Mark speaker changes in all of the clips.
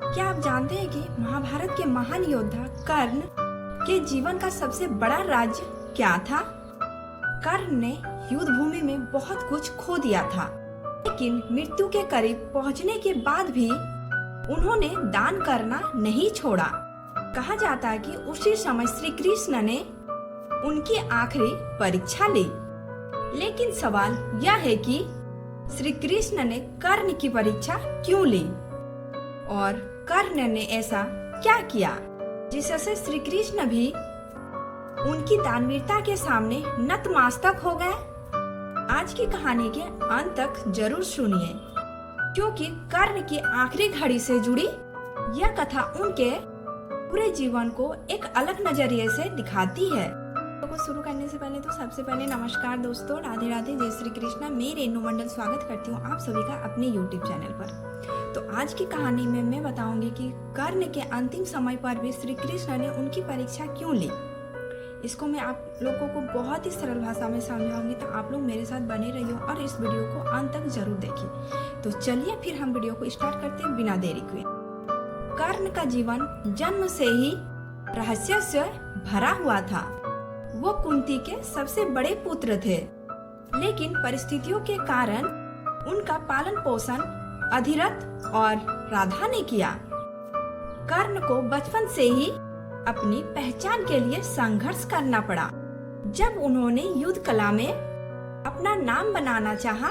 Speaker 1: क्या आप जानते हैं कि महाभारत के महान योद्धा कर्ण के जीवन का सबसे बड़ा राज्य क्या था? कर्ण ने युद्ध भूमि में बहुत कुछ खो दिया था, लेकिन मृत्यु के करीब पहुंचने के बाद भी उन्होंने दान करना नहीं छोड़ा। कहा जाता है कि उसी समय श्री कृष्ण ने उनकी आखिरी परीक्षा ली। लेकिन सवाल यह है कि श्री कृष्ण ने कर्ण की परीक्षा क्यों ली और कर्ण ने ऐसा क्या किया जिससे श्री कृष्ण भी उनकी दानवीरता के सामने नतमस्तक हो गए? आज की कहानी के अंत तक जरूर सुनिए, क्योंकि कर्ण की आखिरी घड़ी से जुड़ी यह कथा उनके पूरे जीवन को एक अलग नजरिए से दिखाती है। को शुरू करने से पहले तो सबसे पहले नमस्कार दोस्तों, राधे राधे, जय श्री कृष्णा। मैं रेणु मंडल स्वागत करती हूँ आप सभी का अपने YouTube चैनल पर। तो आज की कहानी में मैं बताऊंगी कि कर्ण के अंतिम समय पर भी श्री कृष्ण ने उनकी परीक्षा क्यों ली। इसको मैं आप लोगों को बहुत ही सरल भाषा में समझाऊंगी, तो आप लोग मेरे साथ बने रहिए और इस वीडियो को अंत तक जरूर देखिए। तो चलिए फिर हम वीडियो को स्टार्ट करते हैं बिना देरी के। कर्ण का जीवन जन्म से ही रहस्य से भरा हुआ था। वो कुंती के सबसे बड़े पुत्र थे, लेकिन परिस्थितियों के कारण उनका पालन पोषण अधिरथ और राधा ने किया। कर्ण को बचपन से ही अपनी पहचान के लिए संघर्ष करना पड़ा। जब उन्होंने युद्ध कला में अपना नाम बनाना चाहा,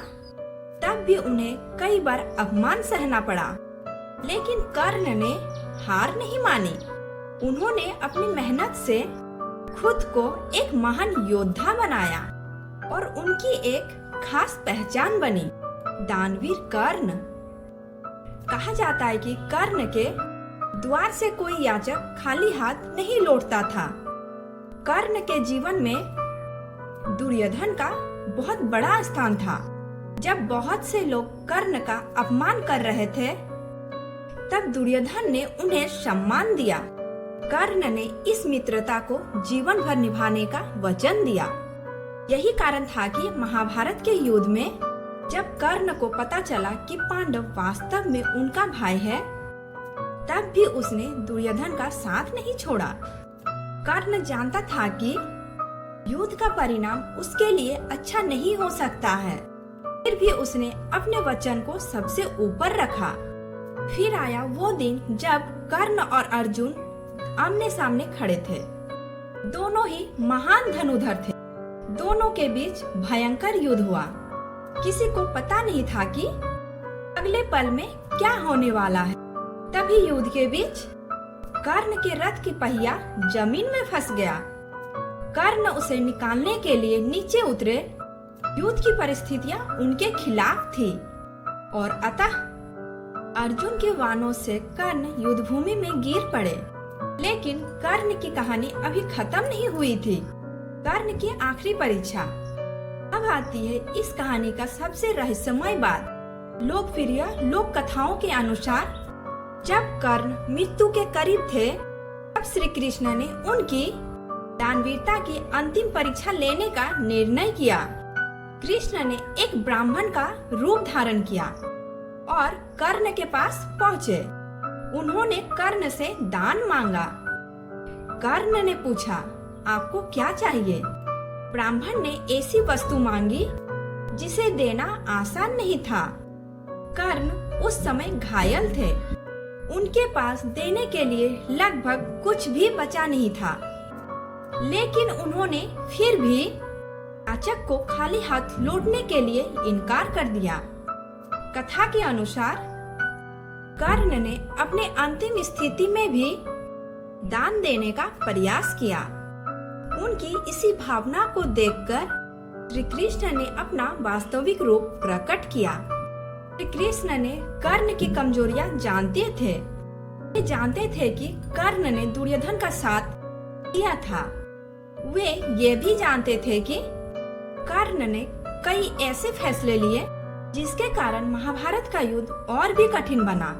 Speaker 1: तब भी उन्हें कई बार अपमान सहना पड़ा, लेकिन कर्ण ने हार नहीं मानी। उन्होंने अपनी मेहनत से खुद को एक महान योद्धा बनाया और उनकी एक खास पहचान बनी, दानवीर कर्ण। कहा जाता है कि कर्ण के द्वार से कोई याचक खाली हाथ नहीं लौटता था। कर्ण के जीवन में दुर्योधन का बहुत बड़ा स्थान था। जब बहुत से लोग कर्ण का अपमान कर रहे थे, तब दुर्योधन ने उन्हें सम्मान दिया। कर्ण ने इस मित्रता को जीवन भर निभाने का वचन दिया। यही कारण था कि महाभारत के युद्ध में जब कर्ण को पता चला कि पांडव वास्तव में उनका भाई है, तब भी उसने दुर्योधन का साथ नहीं छोड़ा। कर्ण जानता था कि युद्ध का परिणाम उसके लिए अच्छा नहीं हो सकता है, फिर भी उसने अपने वचन को सबसे ऊपर रखा। फिर आया वो दिन जब कर्ण और अर्जुन आमने सामने खड़े थे। दोनों ही महान धनुधर थे। दोनों के बीच भयंकर युद्ध हुआ। किसी को पता नहीं था कि अगले पल में क्या होने वाला है। तभी युद्ध के बीच कर्ण के रथ की पहिया जमीन में फंस गया। कर्ण उसे निकालने के लिए नीचे उतरे। युद्ध की परिस्थितियां उनके खिलाफ थी और अतः अर्जुन के बाणों से कर्ण युद्ध भूमि में गिर पड़े। लेकिन कर्ण की कहानी अभी खत्म नहीं हुई थी। कर्ण की आखिरी परीक्षा। अब आती है इस कहानी का सबसे रहस्यमय बात। लोकप्रिय लोक कथाओं के अनुसार जब कर्ण मृत्यु के करीब थे, तब श्री कृष्ण ने उनकी दानवीरता की अंतिम परीक्षा लेने का निर्णय किया। कृष्ण ने एक ब्राह्मण का रूप धारण किया और कर्ण के पास पहुँचे। उन्होंने कर्ण से दान मांगा। कर्ण ने पूछा, आपको क्या चाहिए? ब्राह्मण ने ऐसी वस्तु मांगी जिसे देना आसान नहीं था। कर्ण उस समय घायल थे। उनके पास देने के लिए लगभग कुछ भी बचा नहीं था, लेकिन उन्होंने फिर भी याचक को खाली हाथ लौटने के लिए इनकार कर दिया। कथा के अनुसार कर्ण ने अपने अंतिम स्थिति में भी दान देने का प्रयास किया। उनकी इसी भावना को देखकर श्री कृष्ण ने अपना वास्तविक रूप प्रकट किया। श्री कृष्ण ने कर्ण की कमजोरियां जानते थे। वे जानते थे कि कर्ण ने दुर्योधन का साथ दिया था। वे ये भी जानते थे कि कर्ण ने कई ऐसे फैसले लिए जिसके कारण महाभारत का युद्ध और भी कठिन बना।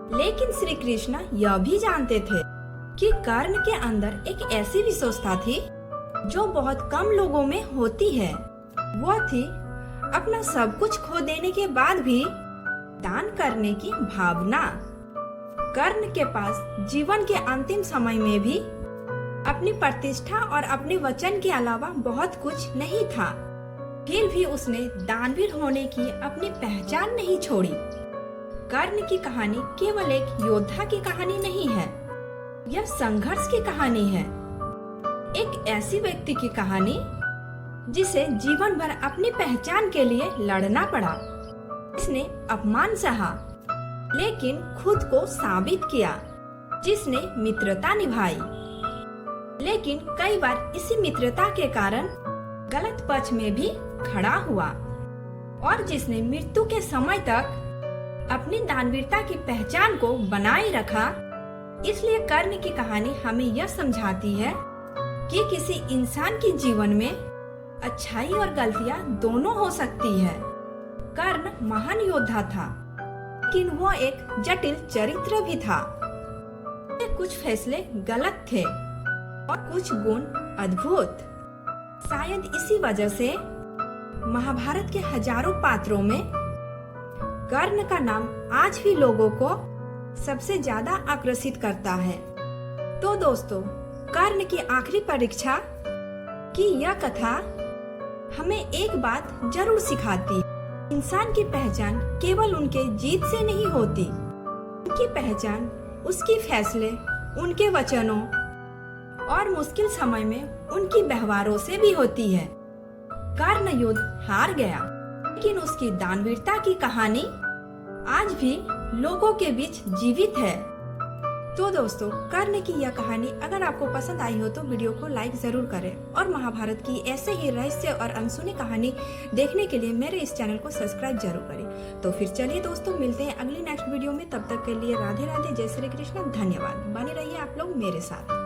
Speaker 1: लेकिन श्री कृष्ण यह भी जानते थे कि कर्ण के अंदर एक ऐसी विशेषता थी जो बहुत कम लोगों में होती है। वो थी अपना सब कुछ खो देने के बाद भी दान करने की भावना। कर्ण के पास जीवन के अंतिम समय में भी अपनी प्रतिष्ठा और अपने वचन के अलावा बहुत कुछ नहीं था। फिर भी उसने दानवीर होने की अपनी पहचान नहीं छोड़ी। कर्ण की कहानी केवल एक योद्धा की कहानी नहीं है, यह संघर्ष की कहानी है। एक ऐसी व्यक्ति की कहानी जिसे जीवन भर अपनी पहचान के लिए लड़ना पड़ा। जिसने अपमान सहा लेकिन खुद को साबित किया, जिसने मित्रता निभाई लेकिन कई बार इसी मित्रता के कारण गलत पक्ष में भी खड़ा हुआ, और जिसने मृत्यु के समय तक अपनी दानवीरता की पहचान को बनाए रखा। इसलिए कर्ण की कहानी हमें यह समझाती है कि किसी इंसान के जीवन में अच्छाई और गलतियां दोनों हो सकती है। कर्ण महान योद्धा था, लेकिन वो एक जटिल चरित्र भी था। कुछ फैसले गलत थे और कुछ गुण अद्भुत। शायद इसी वजह से महाभारत के हजारों पात्रों में कर्ण का नाम आज भी लोगों को सबसे ज्यादा आकर्षित करता है। तो दोस्तों, कर्ण की आखिरी परीक्षा की यह कथा हमें एक बात जरूर सिखाती है। इंसान की पहचान केवल उनके जीत से नहीं होती, उनकी पहचान उसके फैसले, उनके वचनों और मुश्किल समय में उनकी व्यवहारों से भी होती है। कर्ण युद्ध हार गया, लेकिन उसकी दानवीरता की कहानी आज भी लोगों के बीच जीवित है। तो दोस्तों, कर्ण की यह कहानी अगर आपको पसंद आई हो तो वीडियो को लाइक जरूर करें, और महाभारत की ऐसे ही रहस्य और अनसुनी कहानी देखने के लिए मेरे इस चैनल को सब्सक्राइब जरूर करें। तो फिर चलिए दोस्तों, मिलते हैं अगली नेक्स्ट वीडियो में। तब तक के लिए राधे राधे, जय श्री कृष्ण, धन्यवाद। बने रहिए आप लोग मेरे साथ।